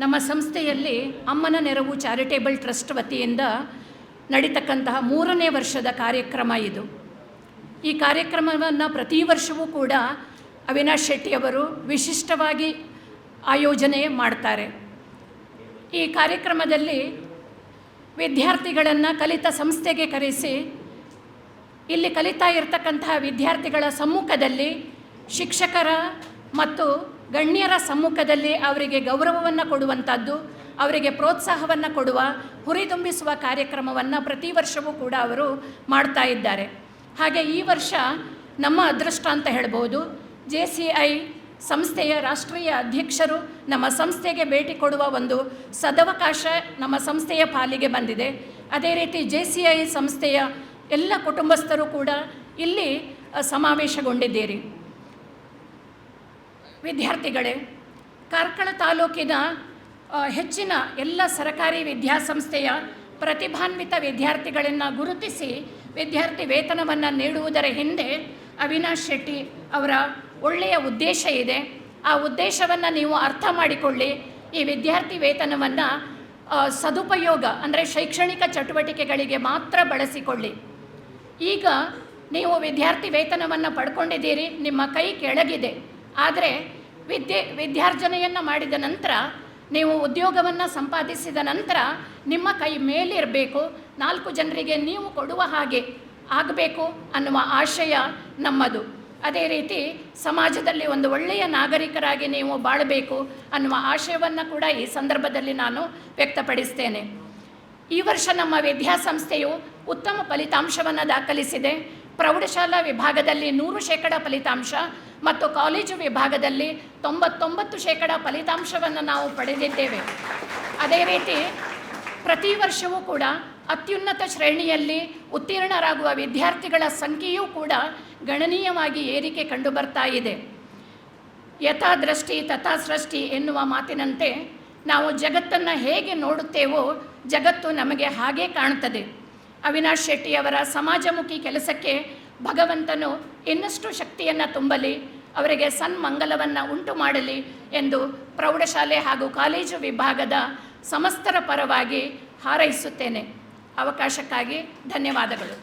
ನಮ್ಮ ಸಂಸ್ಥೆಯಲ್ಲಿ ಅಮ್ಮನ ನೆರವು ಚಾರಿಟೇಬಲ್ ಟ್ರಸ್ಟ್ ವತಿಯಿಂದ ನಡೀತಕ್ಕಂತಹ 3ನೇ ವರ್ಷದ ಕಾರ್ಯಕ್ರಮ ಇದು. ಈ ಕಾರ್ಯಕ್ರಮವನ್ನು ಪ್ರತಿ ವರ್ಷವೂ ಕೂಡ ಅವಿನಾಶ್ ಶೆಟ್ಟಿಯವರು ವಿಶಿಷ್ಟವಾಗಿ ಆಯೋಜನೆ ಮಾಡ್ತಾರೆ. ಈ ಕಾರ್ಯಕ್ರಮದಲ್ಲಿ ವಿದ್ಯಾರ್ಥಿಗಳನ್ನು ಕಲಿತ ಸಂಸ್ಥೆಗೆ ಕರೆಸಿ ಇಲ್ಲಿ ಕಲಿತಾ ಇರತಕ್ಕಂತಹ ವಿದ್ಯಾರ್ಥಿಗಳ ಸಮ್ಮುಖದಲ್ಲಿ ಶಿಕ್ಷಕರ ಮತ್ತು ಗಣ್ಯರ ಸಮ್ಮುಖದಲ್ಲಿ ಅವರಿಗೆ ಗೌರವವನ್ನು ಕೊಡುವಂಥದ್ದು, ಅವರಿಗೆ ಪ್ರೋತ್ಸಾಹವನ್ನು ಕೊಡುವ, ಹುರಿದುಂಬಿಸುವ ಕಾರ್ಯಕ್ರಮವನ್ನು ಪ್ರತಿ ವರ್ಷವೂ ಕೂಡ ಅವರು ಮಾಡ್ತಾ ಇದ್ದಾರೆ. ಹಾಗೆ ಈ ವರ್ಷ ನಮ್ಮ ಅದೃಷ್ಟ ಅಂತ ಹೇಳ್ಬೋದು. JCI ಸಂಸ್ಥೆಯ ರಾಷ್ಟ್ರೀಯ ಅಧ್ಯಕ್ಷರು ನಮ್ಮ ಸಂಸ್ಥೆಗೆ ಭೇಟಿ ಕೊಡುವ ಒಂದು ಸದವಕಾಶ ನಮ್ಮ ಸಂಸ್ಥೆಯ ಪಾಲಿಗೆ ಬಂದಿದೆ. ಅದೇ ರೀತಿ JCI ಸಂಸ್ಥೆಯ ಎಲ್ಲ ಕುಟುಂಬಸ್ಥರು ಕೂಡ ಇಲ್ಲಿ ಸಮಾವೇಶಗೊಂಡಿದ್ದೀರಿ. ವಿದ್ಯಾರ್ಥಿಗಳೇ, ಕಾರ್ಕಳ ತಾಲೂಕಿನ ಹೆಚ್ಚಿನ ಎಲ್ಲ ಸರ್ಕಾರಿ ವಿದ್ಯಾಸಂಸ್ಥೆಯ ಪ್ರತಿಭಾನ್ವಿತ ವಿದ್ಯಾರ್ಥಿಗಳನ್ನು ಗುರುತಿಸಿ ವಿದ್ಯಾರ್ಥಿ ವೇತನವನ್ನು ನೀಡುವುದರ ಹಿಂದೆ ಅವಿನಾಶ್ ಶೆಟ್ಟಿ ಅವರ ಒಳ್ಳೆಯ ಉದ್ದೇಶ ಇದೆ. ಆ ಉದ್ದೇಶವನ್ನು ನೀವು ಅರ್ಥ ಮಾಡಿಕೊಳ್ಳಿ. ಈ ವಿದ್ಯಾರ್ಥಿ ವೇತನವನ್ನು ಸದುಪಯೋಗ ಅಂದರೆ ಶೈಕ್ಷಣಿಕ ಚಟುವಟಿಕೆಗಳಿಗೆ ಮಾತ್ರ ಬಳಸಿಕೊಳ್ಳಿ. ಈಗ ನೀವು ವಿದ್ಯಾರ್ಥಿ ವೇತನವನ್ನು ಪಡ್ಕೊಂಡಿದ್ದೀರಿ, ನಿಮ್ಮ ಕೈ ಕೆಳಗಿದೆ. ಆದರೆ ವಿದ್ಯಾರ್ಜನೆಯನ್ನು ಮಾಡಿದ ನಂತರ, ನೀವು ಉದ್ಯೋಗವನ್ನು ಸಂಪಾದಿಸಿದ ನಂತರ ನಿಮ್ಮ ಕೈ ಮೇಲಿರಬೇಕು, 4 ಜನರಿಗೆ ನೀವು ಕೊಡುವ ಹಾಗೆ ಆಗಬೇಕು ಅನ್ನುವ ಆಶಯ ನಮ್ಮದು. ಅದೇ ರೀತಿ ಸಮಾಜದಲ್ಲಿ ಒಂದು ಒಳ್ಳೆಯ ನಾಗರಿಕರಾಗಿ ನೀವು ಬಾಳಬೇಕು ಅನ್ನುವ ಆಶಯವನ್ನು ಕೂಡ ಈ ಸಂದರ್ಭದಲ್ಲಿ ನಾನು ವ್ಯಕ್ತಪಡಿಸ್ತೇನೆ. ಈ ವರ್ಷ ನಮ್ಮ ವಿದ್ಯಾಸಂಸ್ಥೆಯು ಉತ್ತಮ ಫಲಿತಾಂಶವನ್ನು ದಾಖಲಿಸಿದೆ. ಪ್ರೌಢಶಾಲಾ ವಿಭಾಗದಲ್ಲಿ 100% ಫಲಿತಾಂಶ ಮತ್ತು ಕಾಲೇಜು ವಿಭಾಗದಲ್ಲಿ 99% ಫಲಿತಾಂಶವನ್ನು ನಾವು ಪಡೆದಿದ್ದೇವೆ. ಅದೇ ರೀತಿ ಪ್ರತಿ ವರ್ಷವೂ ಕೂಡ ಅತ್ಯುನ್ನತ ಶ್ರೇಣಿಯಲ್ಲಿ ಉತ್ತೀರ್ಣರಾಗುವ ವಿದ್ಯಾರ್ಥಿಗಳ ಸಂಖ್ಯೆಯೂ ಕೂಡ ಗಣನೀಯವಾಗಿ ಏರಿಕೆ ಕಂಡುಬರ್ತಾ ಇದೆ. ಯಥಾ ದೃಷ್ಟಿ ತಥಾ ಸೃಷ್ಟಿ ಎನ್ನುವ ಮಾತಿನಂತೆ ನಾವು ಜಗತ್ತನ್ನು ಹೇಗೆ ನೋಡುತ್ತೇವೋ ಜಗತ್ತು ನಮಗೆ ಹಾಗೇ ಕಾಣುತ್ತದೆ. ಅವಿನಾಶ್ ಶೆಟ್ಟಿಯವರ ಸಮಾಜಮುಖಿ ಕೆಲಸಕ್ಕೆ ಭಗವಂತನು ಇನ್ನಷ್ಟು ಶಕ್ತಿಯನ್ನು ತುಂಬಲಿ, ಅವರಿಗೆ ಸನ್ಮಂಗಲವನ್ನು ಉಂಟು ಮಾಡಲಿ ಎಂದು ಪ್ರೌಢಶಾಲೆ ಹಾಗೂ ಕಾಲೇಜು ವಿಭಾಗದ ಸಮಸ್ತರ ಪರವಾಗಿ ಹಾರೈಸುತ್ತೇನೆ. ಅವಕಾಶಕ್ಕಾಗಿ ಧನ್ಯವಾದಗಳು.